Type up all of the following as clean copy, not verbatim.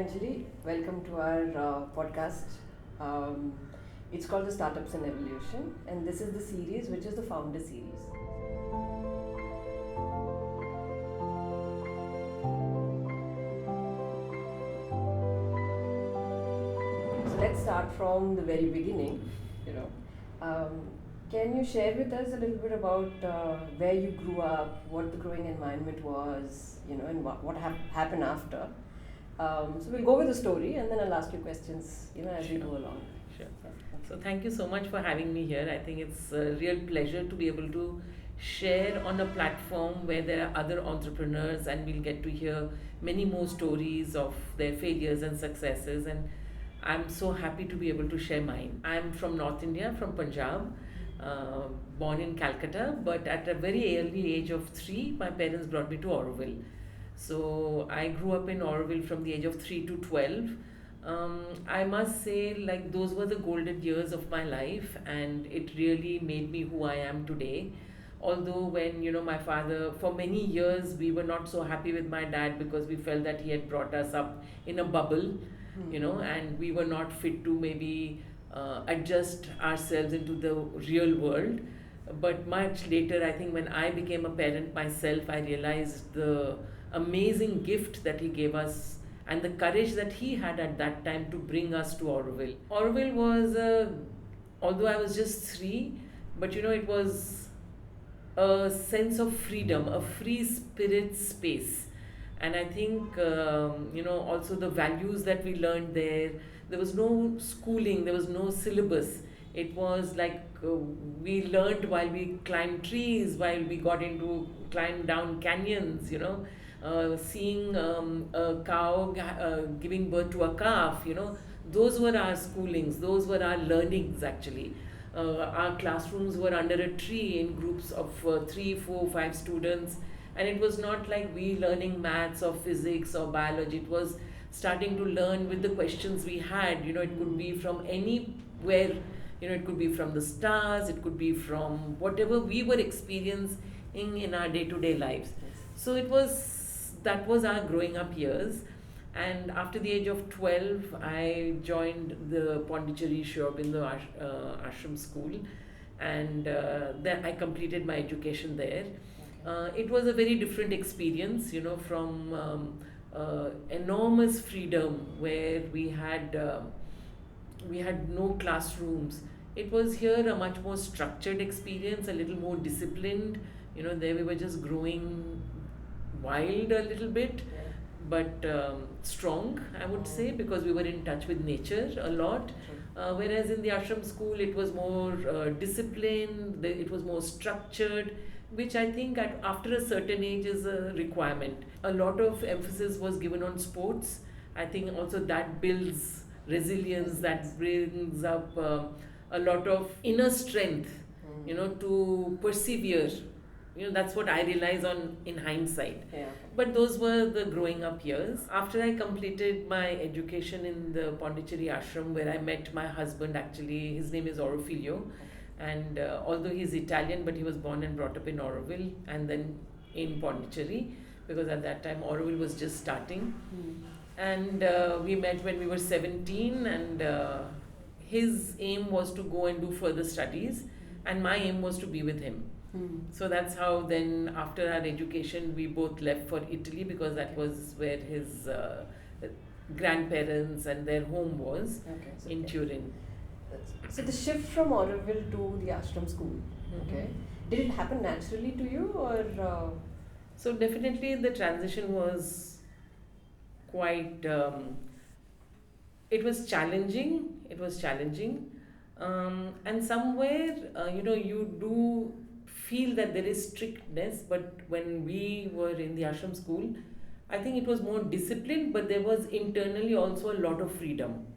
Anjali. Welcome to our podcast. Um, it's called the Startups and Evolution, and this is the series, which is the Founder series. So let's start from the very beginning. You know, um, can you share with us a little bit about where you grew up, what the growing environment was, and what happened after? So we'll go with the story, and then I'll ask you questions, as we Sure. go along. Sure. Yeah. So thank you so much for having me here. I think it's a real pleasure to be able to share on a platform where there are other entrepreneurs and we'll get to hear many more stories of their failures and successes, and I'm so happy to be able to share mine. I'm from North India, from Punjab, uh, born in Calcutta, but at a very early age of 3, my parents brought me to Auroville. So I grew up in Auroville from the age of 3 to 12. I must say, like, those were the golden years of my life, and it really made me who I am today. Although, when my father, for many years, we were not so happy with my dad because we felt that he had brought us up in a bubble, and we were not fit to maybe adjust ourselves into the real world. But much later, I think when I became a parent myself, I realized the amazing gift that he gave us and the courage that he had at that time to bring us to Auroville. Auroville was, although I was just 3, but it was a sense of freedom, a free spirit space. And I think, also the values that we learned there. There was no schooling, there was no syllabus. It was like we learned while we climbed trees, while we got into climb down canyons, seeing a cow giving birth to a calf, those were our schoolings, those were our learnings actually. Our classrooms were under a tree in groups of 3, 4, 5 students, and it was not like we learning maths or physics or biology. It was starting to learn with the questions we had. It could be from anywhere. It could be from the stars, it could be from whatever we were experiencing in our day-to-day lives. So that was our growing up years. And after the age of 12, I joined the Pondicherry shop in the ashram school, and then I completed my education there. It was a very different experience, from enormous freedom where we had no classrooms. It was here a much more structured experience, a little more disciplined. There we were just growing wild a little bit, but strong, I would say, because we were in touch with nature a lot. Whereas in the ashram school, it was more disciplined, it was more structured, which I think after a certain age is a requirement. A lot of emphasis was given on sports. I think also that builds resilience, that brings up a lot of inner strength, to persevere. That's what I realize on in hindsight. Yeah. But those were the growing up years. After I completed my education in the Pondicherry ashram, where I met my husband, actually, his name is Auroville, and although he's Italian, but he was born and brought up in Auroville and then in Pondicherry, because at that time Auroville was just starting. And we met when we were 17, and his aim was to go and do further studies, and my aim was to be with him. So that's how then, after our education, we both left for Italy, because that was where his grandparents and their home was, in Turin. So the shift from Auroville to the ashram school, okay, did it happen naturally to you, or? So definitely the transition was quite, it was challenging. And somewhere, you do feel that there is strictness, but when we were in the ashram school, I think it was more disciplined, but there was internally also a lot of freedom,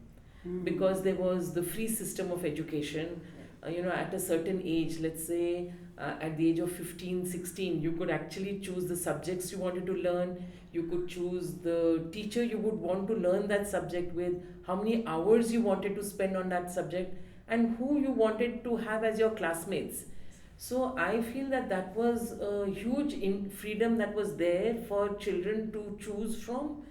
because there was the free system of education. At a certain age, let's say at the age of 15, 16, you could actually choose the subjects you wanted to learn. You could choose the teacher you would want to learn that subject with, how many hours you wanted to spend on that subject, and who you wanted to have as your classmates. So I feel that was a huge freedom that was there for children to choose from.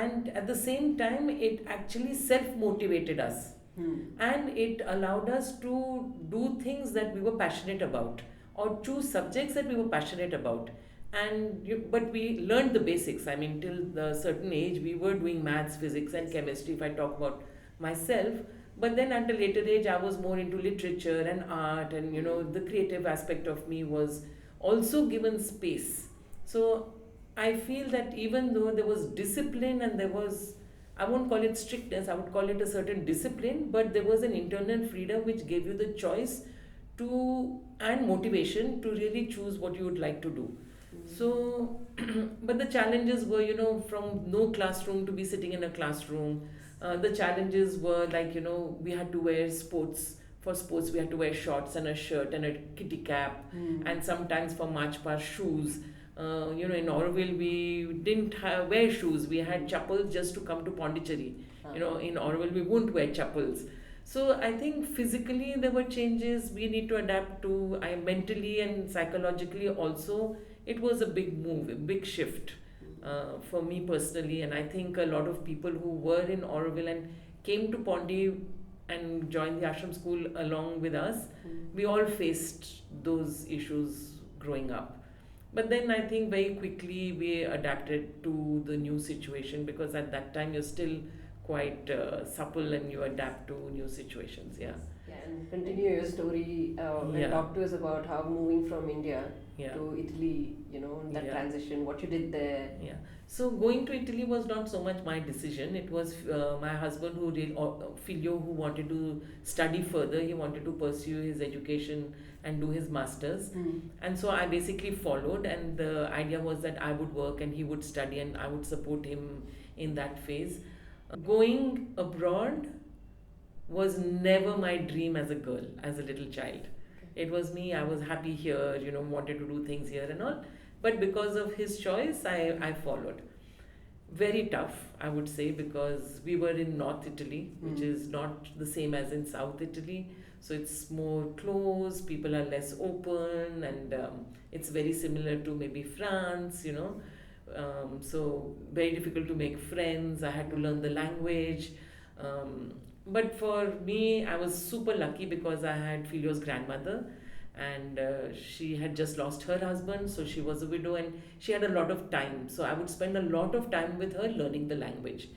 and at the same time it actually self motivated us, and it allowed us to do things that we were passionate about or choose subjects that we were passionate about. But we learned the basics. I mean, till the certain age we were doing maths, physics and chemistry, if I talk about myself. But then at a later age I was more into literature and art, and the creative aspect of me was also given space. So I feel that even though there was discipline and there was, I won't call it strictness, I would call it a certain discipline, but there was an internal freedom which gave you the choice to, and motivation to really choose what you would like to do. So, but the challenges were, from no classroom to be sitting in a classroom. The challenges were like, we had to wear sports. For sports, we had to wear shorts and a shirt and a kitty cap, and sometimes for march past shoes. In Auroville, we didn't wear shoes. We had chappals just to come to Pondicherry. In Auroville, we wouldn't wear chappals. So I think physically there were changes we need to adapt to. I mentally and psychologically also, it was a big move, a big shift for me personally, and I think a lot of people who were in Auroville and came to Pondy and joined the ashram school along with us, we all faced those issues growing up. But then I think very quickly we adapted to the new situation, because at that time you're still quite supple and you adapt to new situations. Yeah. Yeah, and continue your story and Yeah. talk to us about how moving from India Yeah. to Italy, that Yeah. transition, what you did there. Yeah. So going to Italy was not so much my decision. It was my husband who did, Filio, who wanted to study further. He wanted to pursue his education and do his masters. And so I basically followed, and the idea was that I would work and he would study and I would support him in that phase. Going abroad was never my dream as a girl, as a little child. It was me, I was happy here, wanted to do things here and all. But because of his choice, I followed. Very tough, I would say, because we were in North Italy, which is not the same as in South Italy. So it's more closed, people are less open, and it's very similar to maybe France. So very difficult to make friends. I had to learn the language. But for me, I was super lucky because I had Filio's grandmother, and she had just lost her husband, so she was a widow and she had a lot of time. So I would spend a lot of time with her learning the language.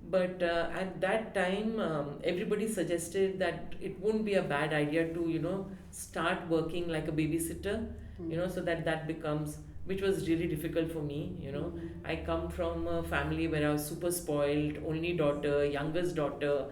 But at that time, everybody suggested that it wouldn't be a bad idea to, start working like a babysitter, so that becomes, which was really difficult for me. I come from a family where I was super spoiled, only daughter, youngest daughter.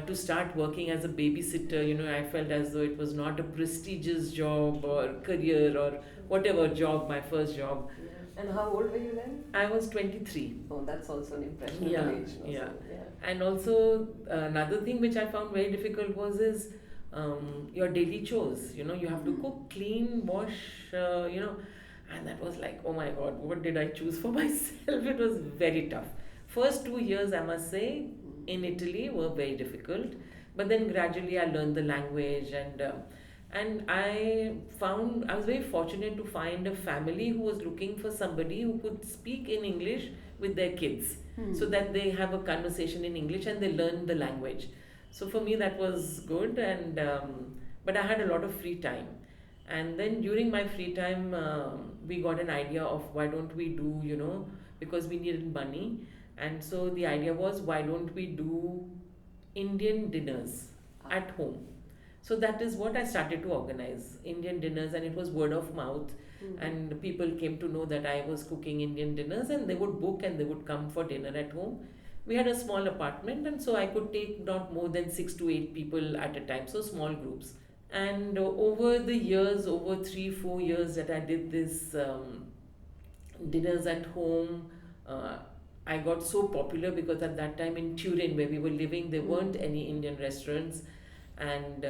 To start working as a babysitter, I felt as though it was not a prestigious job or career or whatever job, my first job. Yeah. And how old were you then? I was 23. Oh, that's also an impressionable Yeah, age. Also. yeah. Yeah. And also another thing which I found very difficult was your daily chores. You have to cook, clean, wash, and that was like, oh my God, what did I choose for myself? It was very tough. First 2 years, I must say, in Italy were very difficult, but then gradually I learned the language, and I was very fortunate to find a family who was looking for somebody who could speak in English with their kids, so that they have a conversation in English and they learn the language. So for me that was good, and but I had a lot of free time, and then during my free time we got an idea of why don't we do, because we needed money. And so the idea was, why don't we do Indian dinners at home? So that is what I started to organize, Indian dinners, and it was word of mouth. And people came to know that I was cooking Indian dinners, and they would book and they would come for dinner at home. We had a small apartment, and so I could take not more than 6 to 8 people at a time, so small groups. And over the years, over 3-4 years that I did this dinners at home, I got so popular because at that time in Turin, where we were living, there weren't any Indian restaurants, and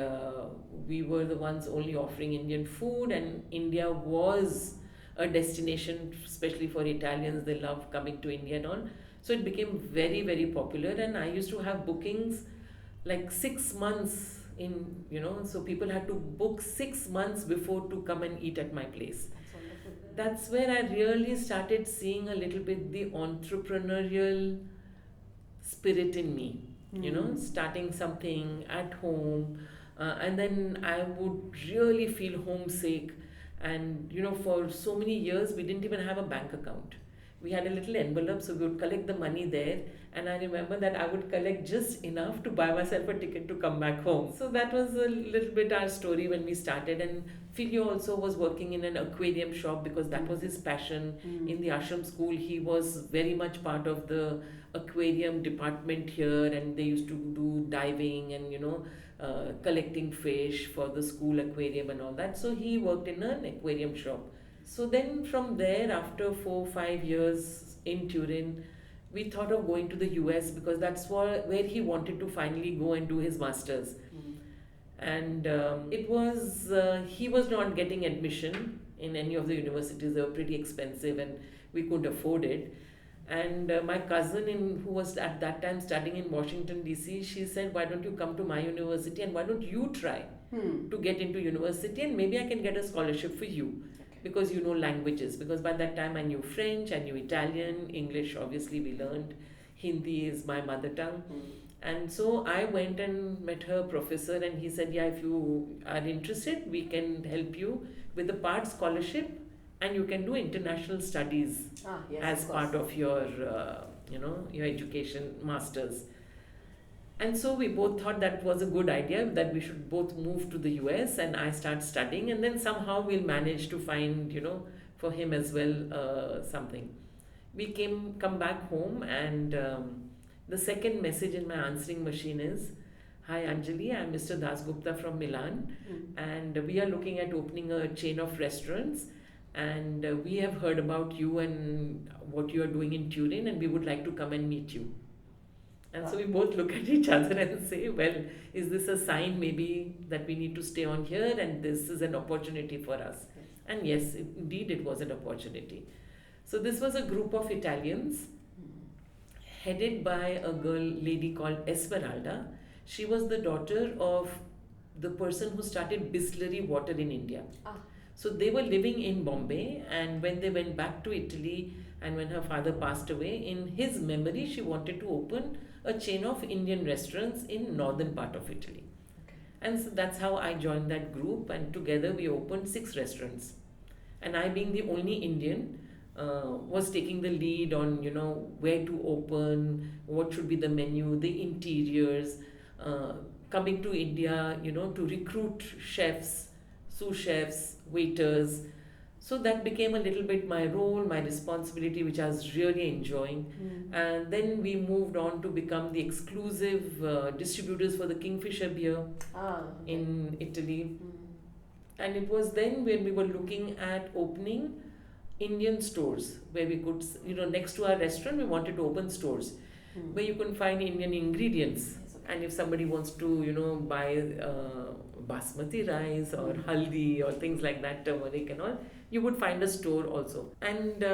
we were the ones only offering Indian food, and India was a destination, especially for Italians. They love coming to India and all. So it became very, very popular, and I used to have bookings like 6 months so people had to book 6 months before to come and eat at my place. That's wonderful. that's where I really started seeing a little bit the entrepreneurial spirit in me, starting something at home. And then I would really feel homesick. And, for so many years, we didn't even have a bank account. We had a little envelope, so we would collect the money there. And I remember that I would collect just enough to buy myself a ticket to come back home. So that was a little bit our story when we started. And Filio also was working in an aquarium shop because that was his passion. In the ashram school, he was very much part of the aquarium department here, and they used to do diving and collecting fish for the school aquarium and all that. So he worked in an aquarium shop. So then from there, after 4 5 years in Turin, we thought of going to the US because that's where he wanted to finally go and do his masters. And it was he was not getting admission in any of the universities. They were pretty expensive and we couldn't afford it. And my cousin, who was at that time studying in Washington DC, she said, "Why don't you come to my university and why don't you try to get into university, and maybe I can get a scholarship for you because you know languages." Because by that time I knew French, I knew Italian, English. Obviously, we learned. Hindi is my mother tongue. And so I went and met her professor, and he said, "Yeah, if you are interested, we can help you with the part scholarship, and you can do international studies Yes, as part of your, your education, masters." And so we both thought that was a good idea, that we should both move to the US and I start studying, and then somehow we'll manage to find, for him as well, something. We come back home, and the second message in my answering machine is, "Hi Anjali, I'm Mr. Dasgupta from Milan, and we are looking at opening a chain of restaurants, and we have heard about you and what you are doing in Turin, and we would like to come and meet you." And so we both look at each other and say, "Well, is this a sign maybe that we need to stay on here and this is an opportunity for us?" And yes, indeed it was an opportunity. So this was a group of Italians headed by a lady called Esmeralda. She was the daughter of the person who started Bisleri water in India. So they were living in Bombay, and when they went back to Italy and when her father passed away, in his memory she wanted to open a chain of Indian restaurants in northern part of Italy. And so that's how I joined that group, and together we opened 6 restaurants. And I, being the only Indian, was taking the lead on where to open, what should be the menu, the interiors, coming to India, to recruit chefs, sous chefs, waiters. So that became a little bit my role, my responsibility, which I was really enjoying. And then we moved on to become the exclusive distributors for the Kingfisher beer in Italy. And it was then when we were looking at opening Indian stores where we could, next to our restaurant, we wanted to open stores where you can find Indian ingredients. And if somebody wants to, buy basmati rice or haldi or things like that, turmeric and all, you would find a store also. And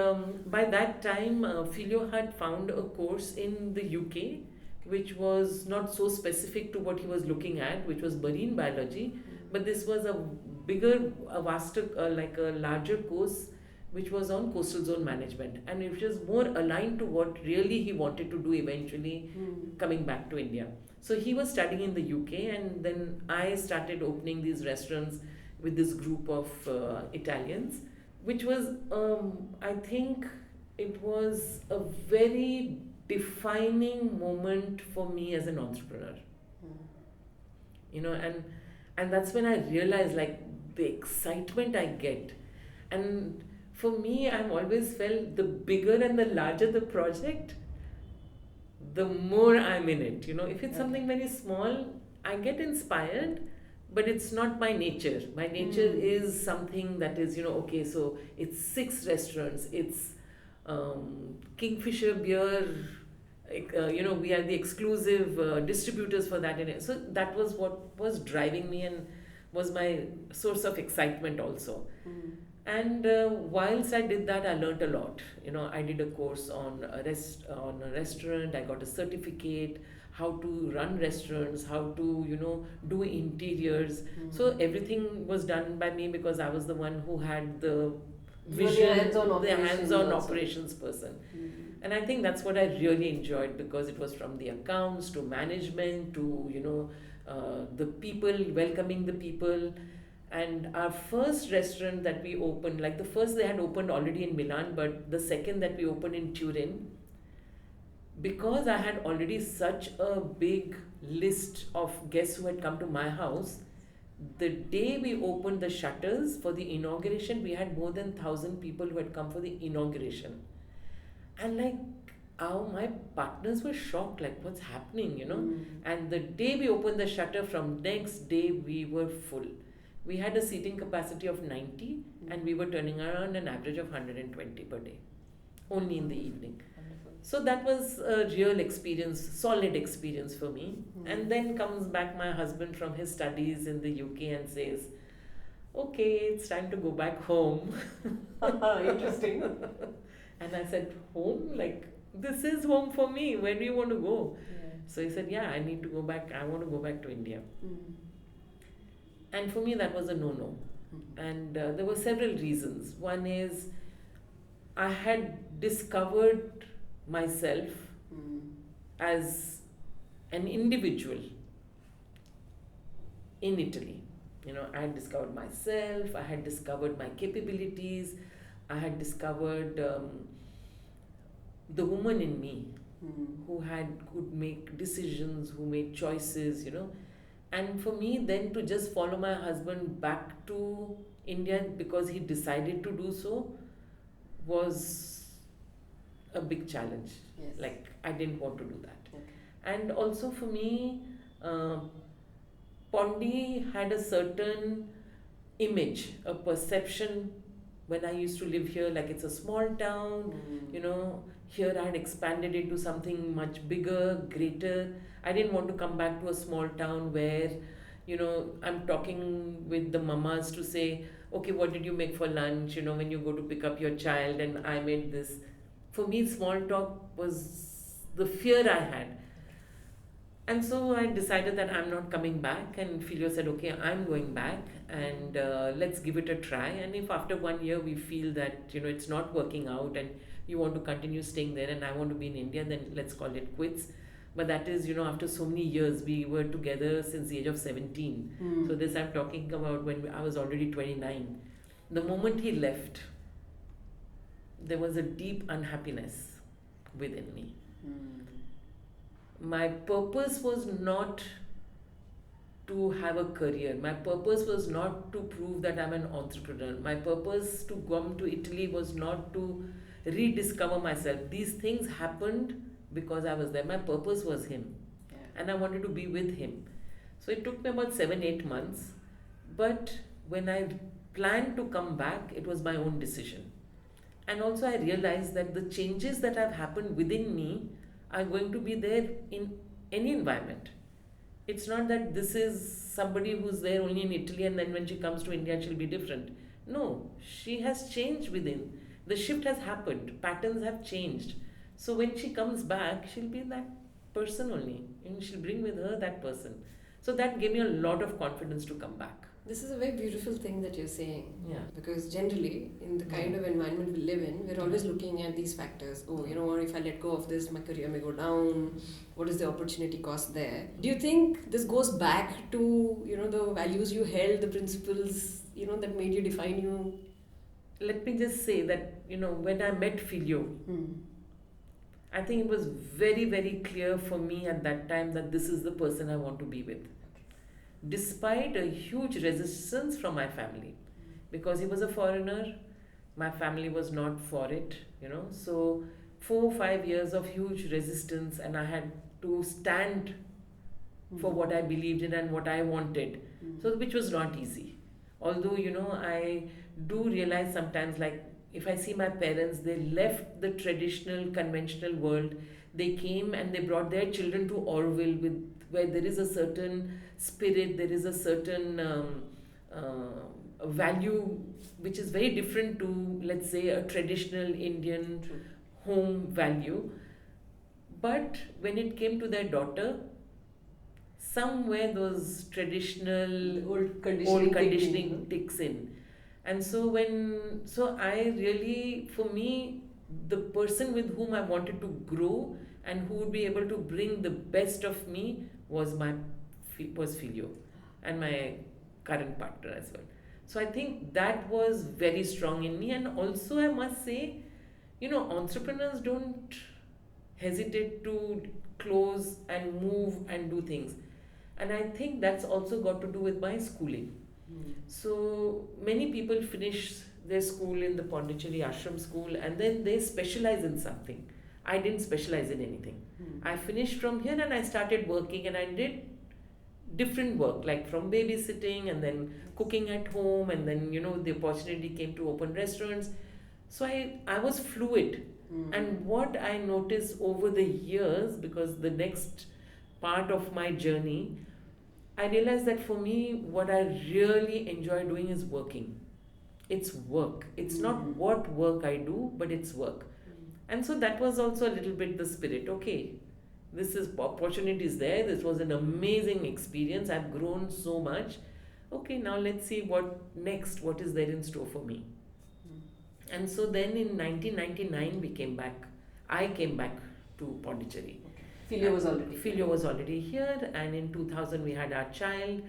by that time, Filio had found a course in the UK which was not so specific to what he was looking at, which was marine biology, but this was a vaster, like a larger course which was on coastal zone management, and it was more aligned to what really he wanted to do eventually coming back to India. So he was studying in the UK, and then I started opening these restaurants with this group of Italians, which was, I think, it was a very defining moment for me as an entrepreneur. And that's when I realized, like, the excitement I get. And for me, I've always felt the bigger and the larger the project, the more I'm in it. If it's something very small, I get inspired, but it's not my nature. My nature is something that is, okay, so it's 6 restaurants, it's Kingfisher beer, we are the exclusive distributors for that. So that was what was driving me and was my source of excitement also. And whilst I did that, I learned a lot. I did a course on a restaurant. I got a certificate, how to run restaurants, how to do interiors. So everything was done by me because I was the one who had the You were the hands-on the operations hands-on also. operations person. Mm. And I think that's what I really enjoyed, because it was from the accounts to management to, the people, welcoming the people. And our first restaurant that we opened, like the first they had opened already in Milan, but the second that we opened in Turin, because I had already such a big list of guests who had come to my house, the day we opened the shutters for the inauguration, we had more than 1,000 people who had come for the inauguration. And like, my partners were shocked, like, what's happening? Mm. And the day we opened the shutter, from next day we were full. We had a seating capacity of 90, and we were turning around an average of 120 per day, only in the evening. Wonderful. So that was a real experience, solid experience for me. Mm. And then comes back my husband from his studies in the UK and says, okay, it's time to go back home. Interesting. And I said, home? Like, this is home for me. Where do you want to go? Yeah. So he said, yeah, I need to go back. I want to go back to India. Mm. And for me, that was a no-no. And there were several reasons. One is I had discovered myself Mm. as an individual in Italy. I had discovered myself, I had discovered my capabilities, I had discovered the woman in me Mm. who could make decisions, who made choices. And for me, then to just follow my husband back to India because he decided to do so was a big challenge. Yes. Like, I didn't want to do that. Okay. And also for me, Pondy had a certain image, a perception when I used to live here, like it's a small town, Mm. Here I had expanded into something much bigger, greater. I didn't want to come back to a small town where, I'm talking with the mamas to say, okay, what did you make for lunch, when you go to pick up your child, and I made this. For me, small talk was the fear I had. And so I decided that I'm not coming back, and Filio said, okay, I'm going back, and let's give it a try. And if after 1 year we feel that, it's not working out and you want to continue staying there and I want to be in India, then let's call it quits. But that is, after so many years, we were together since the age of 17. Mm. So this I'm talking about when I was already 29. The moment he left, there was a deep unhappiness within me. Mm. My purpose was not to have a career. My purpose was not to prove that I'm an entrepreneur. My purpose to come to Italy was not to rediscover myself. These things happened because I was there. My purpose was him, Yeah. and I wanted to be with him. So it took me about 7-8 months. But when I planned to come back, it was my own decision. And also I realized that the changes that have happened within me are going to be there in any environment. It's not that this is somebody who's there only in Italy and then when she comes to India she'll be different. No, she has changed within. The shift has happened. Patterns have changed. So when she comes back, she'll be that person only. And she'll bring with her that person. So that gave me a lot of confidence to come back. This is a very beautiful thing that you're saying. Yeah. Because generally, in the kind of environment we live in, we're always looking at these factors. Oh, you know what, if I let go of this, my career may go down. What is the opportunity cost there? Do you think this goes back to, the values you held, the principles, that made you define you? Let me just say that, when I met Filio, Hmm. I think it was very, very clear for me at that time that this is the person I want to be with. Despite a huge resistance from my family, because he was a foreigner, my family was not for it, So 4 or 5 years of huge resistance, and I had to stand for what I believed in and what I wanted. So which was not easy. Although, I do realize sometimes, like, if I see my parents, they left the traditional, conventional world. They came and they brought their children to Auroville, where there is a certain spirit, there is a certain value which is very different to, let's say, a traditional Indian home value. But when it came to their daughter, somewhere those traditional Old old conditioning conditioning kicks in. And so I really, for me, the person with whom I wanted to grow and who would be able to bring the best of me was was Filio, and my current partner as well. So I think that was very strong in me. And also I must say, entrepreneurs don't hesitate to close and move and do things. And I think that's also got to do with my schooling. Mm. So many people finish their school in the Pondicherry ashram school and then they specialize in something. I didn't specialize in anything. Mm. I finished from here and I started working, and I did different work, like from babysitting and then cooking at home, and then the opportunity came to open restaurants. So I was fluid. Mm. And what I noticed over the years, because the next part of my journey, I realized that for me, what I really enjoy doing is working. It's work. It's not what work I do, but it's work. And so that was also a little bit the spirit. Okay, this is opportunities there. This was an amazing experience. I've grown so much. Okay, now let's see what next. What is there in store for me? And so then in 1999 we came back. I came back to Pondicherry. Filio was already Filio was already here, and in 2000 we had our child.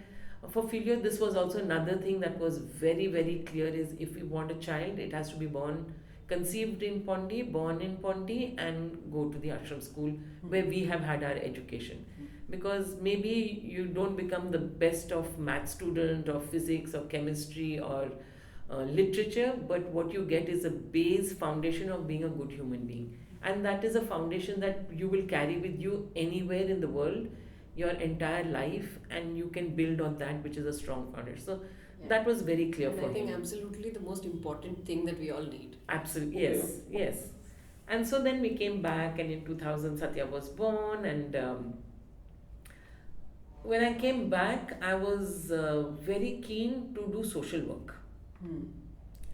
For Filio, this was also another thing that was very, very clear: is if we want a child, it has to be conceived in Pondy, born in Pondy, and go to the ashram school where we have had our education. Because maybe you don't become the best of math student or physics or chemistry or literature, but what you get is a base foundation of being a good human being. And that is a foundation that you will carry with you anywhere in the world, your entire life, and you can build on that, which is a strong foundation. So that was very clear And for I think me. absolutely the most important thing that we all need. Absolutely, yes, yes. And so then we came back, and in 2000 Satya was born, and when I came back, I was very keen to do social work.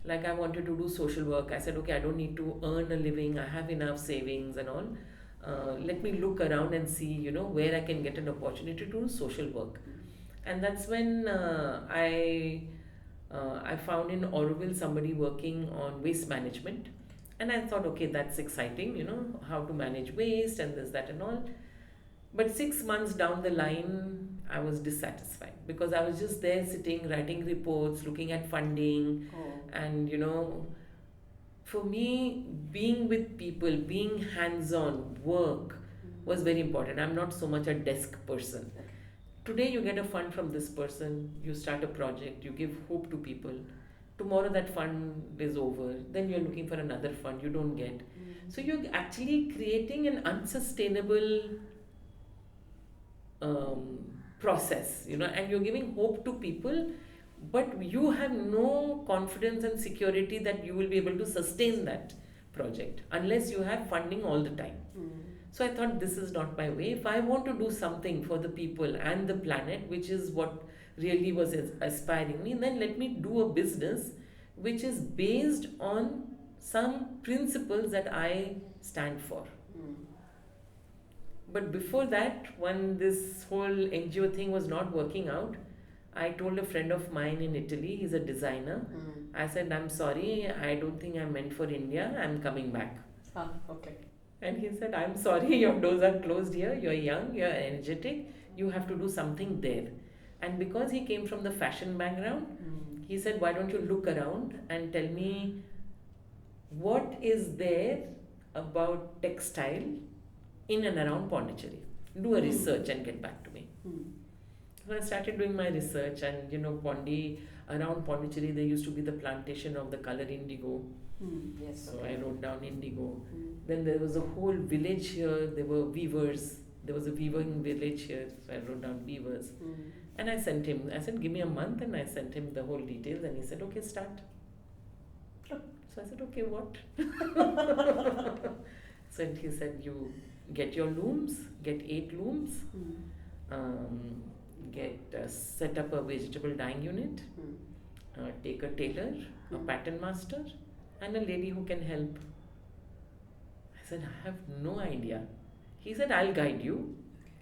Like I wanted to do social work. I said, okay, I don't need to earn a living. I have enough savings and all. Let me look around and see, where I can get an opportunity to do social work. And that's when I found in Auroville somebody working on waste management. And I thought, okay, that's exciting, how to manage waste and this, that, and all. But 6 months down the line, I was dissatisfied because I was just there sitting, writing reports, looking at funding. And, for me, being with people, being hands on, work was very important. I'm not so much a desk person. Today, you get a fund from this person, you start a project, you give hope to people. Tomorrow, that fund is over. Then you're looking for another fund, you don't get. So, you're actually creating an unsustainable process, and you're giving hope to people, but you have no confidence and security that you will be able to sustain that project unless you have funding all the time. So I thought, this is not my way. If I want to do something for the people and the planet, which is what really was aspiring me, then let me do a business which is based on some principles that I stand for. But before that, when this whole NGO thing was not working out, I told a friend of mine in Italy, he's a designer. I said, I'm sorry, I don't think I'm meant for India, I'm coming back. Okay. And he said, I'm sorry, your doors are closed here, you're young, you're energetic, you have to do something there. And because he came from the fashion background, he said, why don't you look around and tell me what is there about textile in and around Pondicherry. Do a research and get back to me. So I started doing my research, and Pondy, around Pondicherry, there used to be the plantation of the color indigo. Yes. So I wrote down indigo. Then there was a whole village here. There were weavers. There was a weaving village here. So I wrote down weavers. And I sent him. I said, give me a month, and I sent him the whole details. And he said, okay, start. So I said, okay, what? So he said, you get your looms, get 8 looms, set up a vegetable dyeing unit, take a tailor, a pattern master, and a lady who can help. I said, I have no idea. He said, I'll guide you.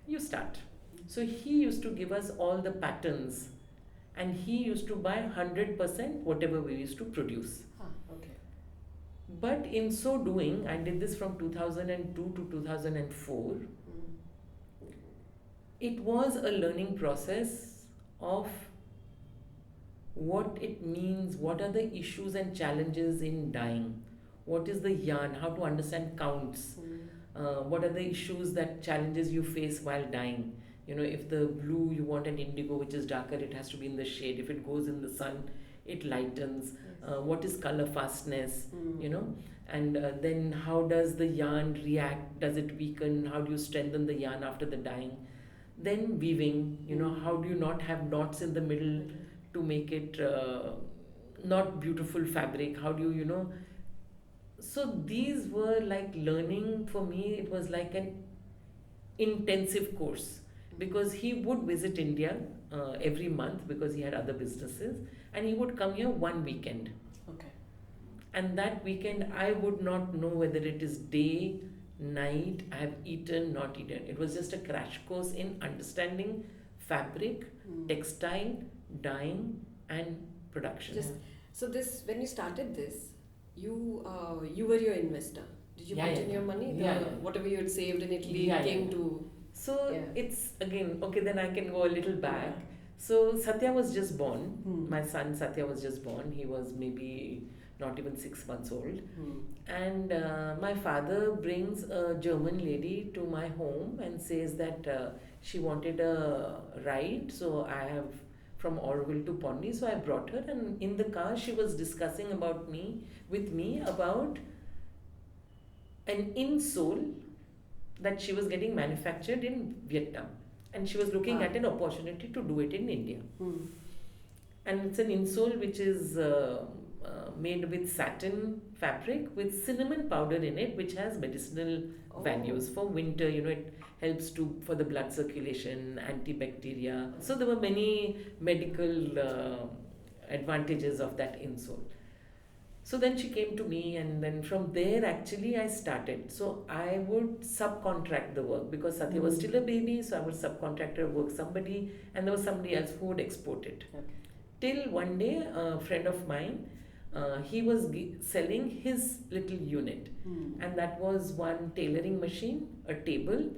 You start. So he used to give us all the patterns. and he used to buy 100% whatever we used to produce. Okay. But in so doing, I did this from 2002 to 2004. It was a learning process of what it means, what are the issues and challenges in dyeing, what is the yarn, how to understand counts, what are the issues that challenges you face while dyeing. You know, if the blue you want an indigo which is darker, it has to be in the shade. If it goes in the sun, it lightens. What is color fastness, you know, and then how does the yarn react? Does it weaken? How do you strengthen the yarn after the dyeing? Then weaving, you know, how do you not have knots in the middle to make it not beautiful fabric? How do you, you know? So these were like learning for me. It was like an intensive course because he would visit India every month because he had other businesses, and he would come here one weekend. Okay. And that weekend, I would not know whether it is day, night, I have eaten, not eaten. It was just a crash course in understanding fabric, textile, dyeing, and production. So this, when you started this, you were your investor. Did you put in your money? Whatever you had saved in Italy came to. So it's again, okay, then I can go a little back. So Satya was just born. My son Satya was just born. He was maybe not even 6 months old. And my father brings a German lady to my home and says that she wanted a ride. So I have from Auroville to Pondy. So I brought her, and in the car she was discussing with me about an insole that she was getting manufactured in Vietnam, and she was looking at an opportunity to do it in India. And it's an insole which is made with satin fabric with cinnamon powder in it, which has medicinal values for winter. You know, it helps for the blood circulation, antibacteria. So there were many medical advantages of that insole. So then she came to me, and then from there actually I started. So I would subcontract the work because Satya was still a baby, so I would subcontract her work somebody, and there was somebody else who would export it. Till one day a friend of mine, he was selling his little unit, and that was one tailoring machine, a table,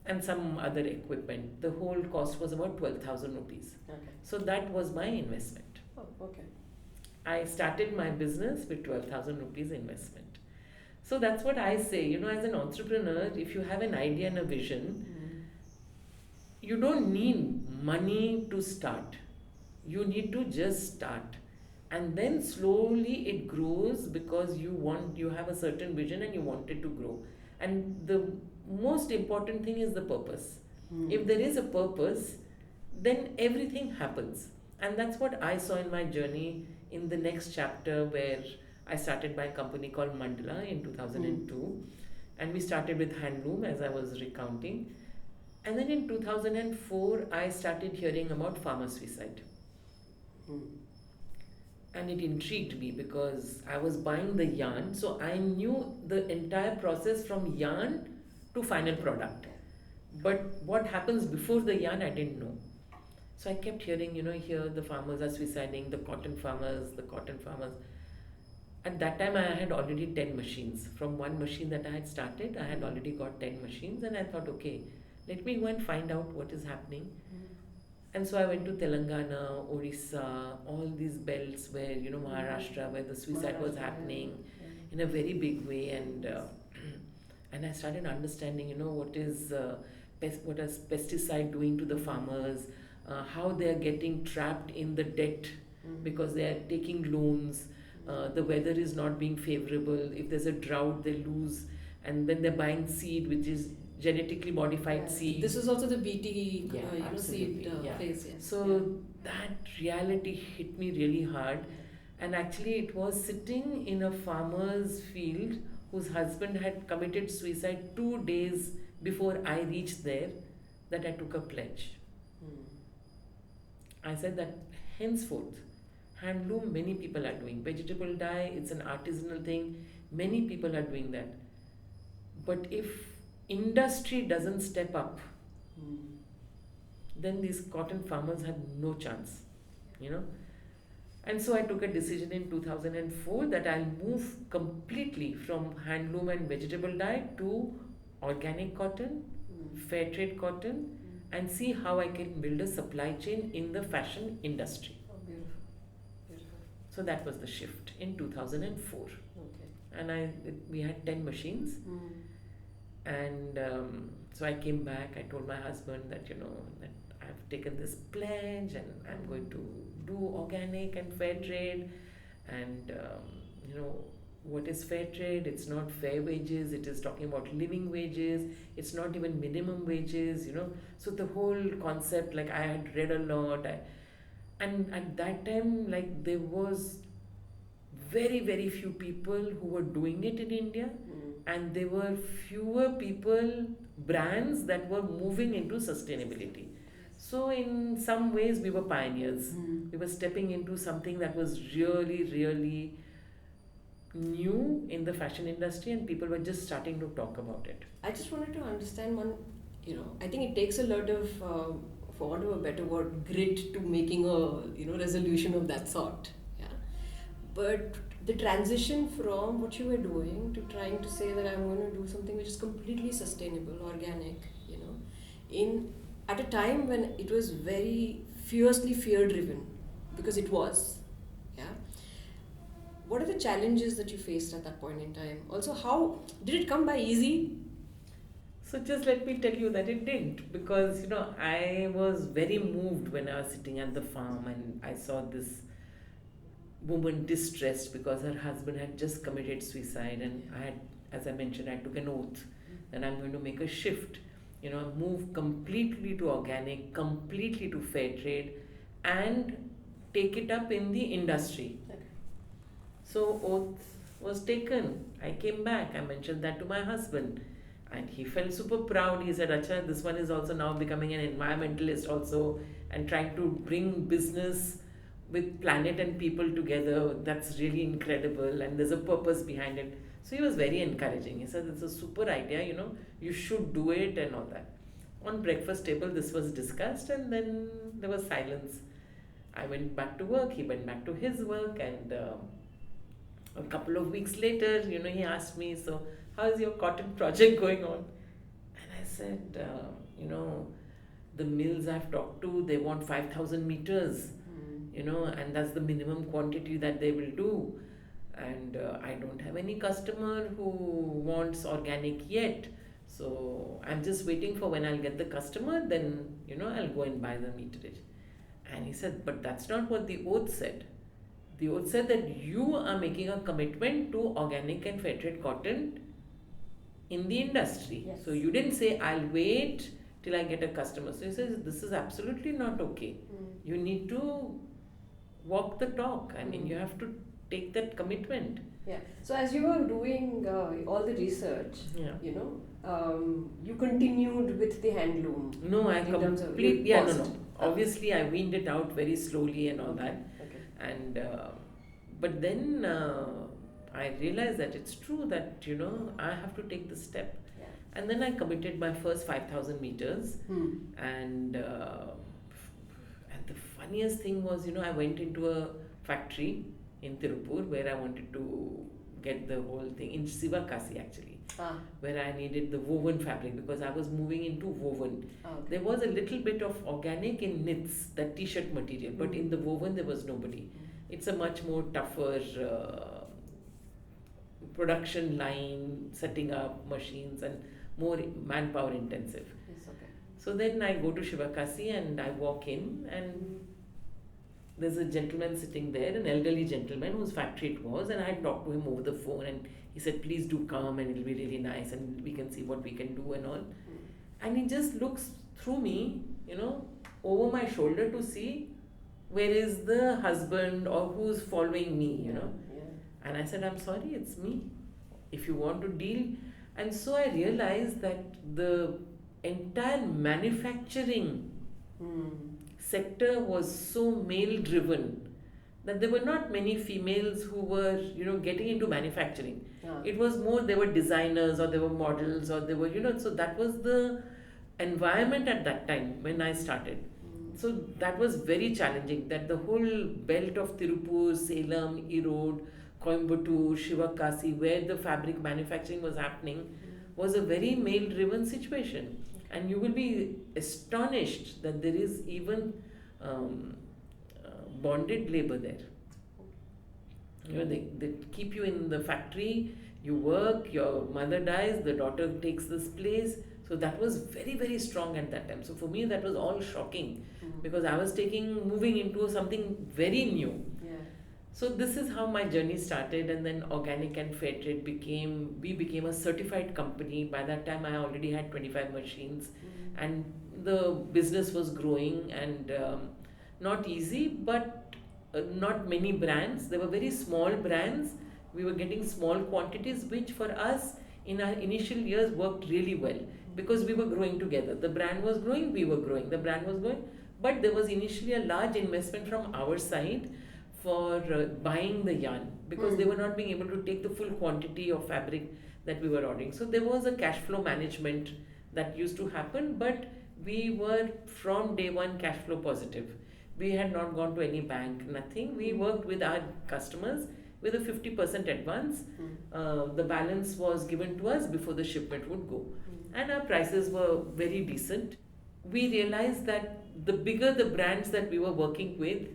and some other equipment. The whole cost was about 12,000 rupees. So that was my investment. I started my business with 12,000 rupees investment. So that's what I say, you know, as an entrepreneur, if you have an idea and a vision, you don't need money to start. You need to just start. And then slowly it grows because you have a certain vision and you want it to grow. And the most important thing is the purpose. If there is a purpose, then everything happens. And that's what I saw in my journey in the next chapter, where I started my company called Mandala in 2002. And we started with handloom, as I was recounting. And then in 2004, I started hearing about farmer suicide. And it intrigued me because I was buying the yarn, so I knew the entire process from yarn to final product. But what happens before the yarn, I didn't know. So I kept hearing, you know, here the farmers are suiciding, the cotton farmers. At that time, I had already 10 machines. From one machine that I had started, I had already got 10 machines, and I thought, okay, let me go and find out what is happening. And so I went to Telangana, Orissa, all these belts where, you know, Maharashtra, where the suicide was happening in a very big way. And I started understanding, you know, what is pesticide doing to the farmers, how they are getting trapped in the debt because they are taking loans. The weather is not being favorable. If there's a drought, they lose. And then they're buying seed, which is genetically modified seed. This is also the BT seed phase. So that reality hit me really hard. And actually it was sitting in a farmer's field whose husband had committed suicide 2 days before I reached there that I took a pledge. I said that henceforth, handloom, many people are doing. Vegetable dye, it's an artisanal thing. Many people are doing that. But if industry doesn't step up, then these cotton farmers have no chance. you know. And so I took a decision in 2004 that I'll move completely from handloom and vegetable dye to organic cotton, fair trade cotton, and see how I can build a supply chain in the fashion industry. Oh, beautiful. Beautiful. So that was the shift in 2004. Okay. And we had 10 machines. And so I came back, I told my husband that, that I've taken this pledge and I'm going to do organic and fair trade. And, what is fair trade? It's not fair wages, it is talking about living wages, it's not even minimum wages, So the whole concept, like I had read a lot. And at that time, like there was very, very few people who were doing it in India. And there were fewer brands that were moving into sustainability. So in some ways we were pioneers. We were stepping into something that was really, really new in the fashion industry, and people were just starting to talk about it. I just wanted to understand one, I think it takes a lot of, for want of a better word, grit to making a, resolution of that sort. Yeah. But the transition from what you were doing to trying to say that I'm going to do something which is completely sustainable, organic, at a time when it was very fiercely fear-driven, because it was, yeah. What are the challenges that you faced at that point in time? Also, how did it come by easy? So just let me tell you that it didn't, because I was very moved when I was sitting at the farm and I saw this woman distressed because her husband had just committed suicide, and I had, as I mentioned, I took an oath that I'm going to make a shift, move completely to organic, completely to fair trade, and take it up in the industry. Okay. So oath was taken. I came back. I mentioned that to my husband, and he felt super proud. He said, "Acha, this one is also now becoming an environmentalist also, and trying to bring business with planet and people together. That's really incredible, and there's a purpose behind it." So he was very encouraging. He said, "It's a super idea, you should do it," and all that. On breakfast table, this was discussed, and then there was silence. I went back to work, he went back to his work, and a couple of weeks later, he asked me, "So how is your cotton project going on?" And I said, the mills I've talked to, they want 5,000 meters, and that's the minimum quantity that they will do. And I don't have any customer who wants organic yet. So I'm just waiting for when I'll get the customer, then, I'll go and buy the meterage. And he said, "But that's not what the oath said. The oath said that you are making a commitment to organic and fair trade cotton in the industry. Yes. So you didn't say, I'll wait till I get a customer." So he says, "This is absolutely not okay. You need to walk the talk. I mean, you have to take that commitment." Yeah. So as you were doing all the research, you continued with the handloom. No, I completely, no. Obviously, I weaned it out very slowly and all that. Okay. And but then I realized that it's true that I have to take the step. Yeah. And then I committed my first 5,000 meters, and the funniest thing was, I went into a factory in Tirupur where I wanted to get the whole thing, in Sivakasi actually, where I needed the woven fabric because I was moving into woven. Okay. There was a little bit of organic in knits, that t-shirt material, but in the woven there was nobody. It's a much more tougher production line, setting up machines, and more manpower intensive. Yes, okay. So then I go to Shivakasi and I walk in, and there's a gentleman sitting there, an elderly gentleman whose factory it was, and I had talked to him over the phone, and he said, "Please do come and it'll be really nice and we can see what we can do and all." And he just looks through me, over my shoulder to see where is the husband or who's following me, Yeah. And I said, "I'm sorry, it's me. If you want to deal." And so I realized that the entire manufacturing sector was so male driven that there were not many females who were getting into manufacturing. It was more, they were designers or they were models or they were so that was the environment at that time when I started. So that was very challenging. That the whole belt of Tirupur, Salem, Erode, Coimbatore, Shivakasi, where the fabric manufacturing was happening, was a very male-driven situation. And you will be astonished that there is even bonded labor there. You know, they keep you in the factory, you work, your mother dies, the daughter takes this place. So that was very, very strong at that time. So for me, that was all shocking because I was moving into something very new. Yeah. So this is how my journey started, and then organic and fair trade we became a certified company. By that time, I already had 25 machines, and the business was growing and not easy, but not many brands. There were very small brands. We were getting small quantities, which for us in our initial years worked really well because we were growing together. The brand was growing, we were growing. The brand was growing, but there was initially a large investment from our side for buying the yarn because they were not being able to take the full quantity of fabric that we were ordering. So there was a cash flow management that used to happen, but we were from day one cash flow positive. We had not gone to any bank, nothing. We worked with our customers with a 50% advance. The balance was given to us before the shipment would go. And our prices were very decent. We realized that the bigger the brands that we were working with,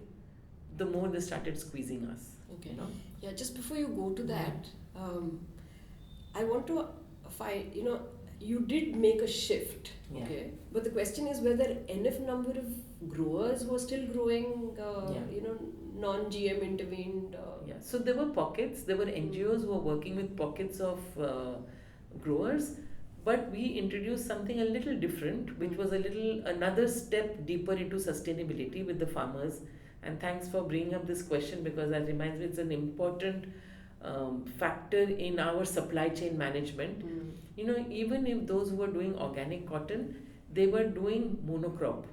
the more they started squeezing us. Okay. You know? Yeah, just before you go to that, I want to find, you did make a shift, Yeah. okay? But the question is whether enough number of growers were still growing, non-GM intervened. Yeah. So there were pockets, there were NGOs who were working with pockets of growers, but we introduced something a little different, which was another step deeper into sustainability with the farmers. And thanks for bringing up this question because that reminds me it's an important factor in our supply chain management. You know, even if those who were doing organic cotton, they were doing monocrop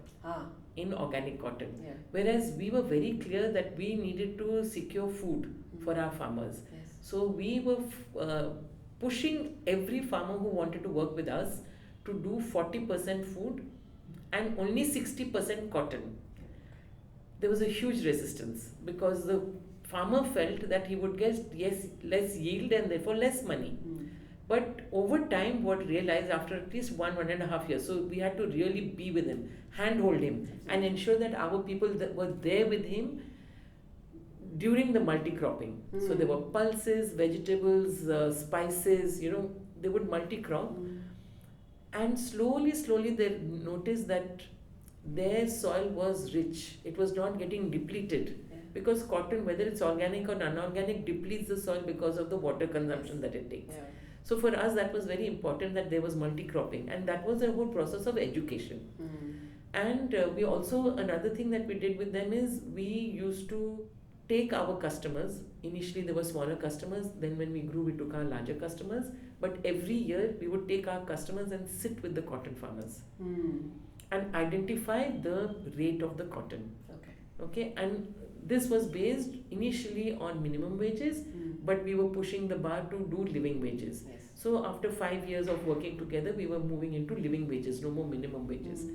in organic cotton. Yeah. Whereas we were very clear that we needed to secure food for our farmers. Yes. So we were pushing every farmer who wanted to work with us to do 40% food and only 60% cotton. There was a huge resistance because the farmer felt that he would get less yield and therefore less money. But over time, what realized after at least 1.5 years, so we had to really be with him, handhold him, and ensure that our people that were there with him during the multi-cropping. So there were pulses, vegetables, spices, they would multi-crop. And slowly they noticed that their soil was rich. It was not getting depleted. Because cotton, whether it's organic or non-organic, depletes the soil because of the water consumption that it takes. Yeah. So for us, that was very important that there was multi-cropping, and that was a whole process of education. And we also, another thing that we did with them is we used to take our customers. Initially, there were smaller customers. Then when we grew, we took our larger customers. But every year, we would take our customers and sit with the cotton farmers and identify the rate of the cotton. Okay, and this was based initially on minimum wages, but we were pushing the bar to do living wages. Yes. So after 5 years of working together, we were moving into living wages, no more minimum wages.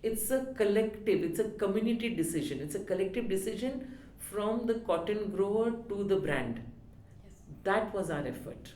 It's a collective, it's a community decision, it's a collective decision from the cotton grower to the brand. Yes. That was our effort.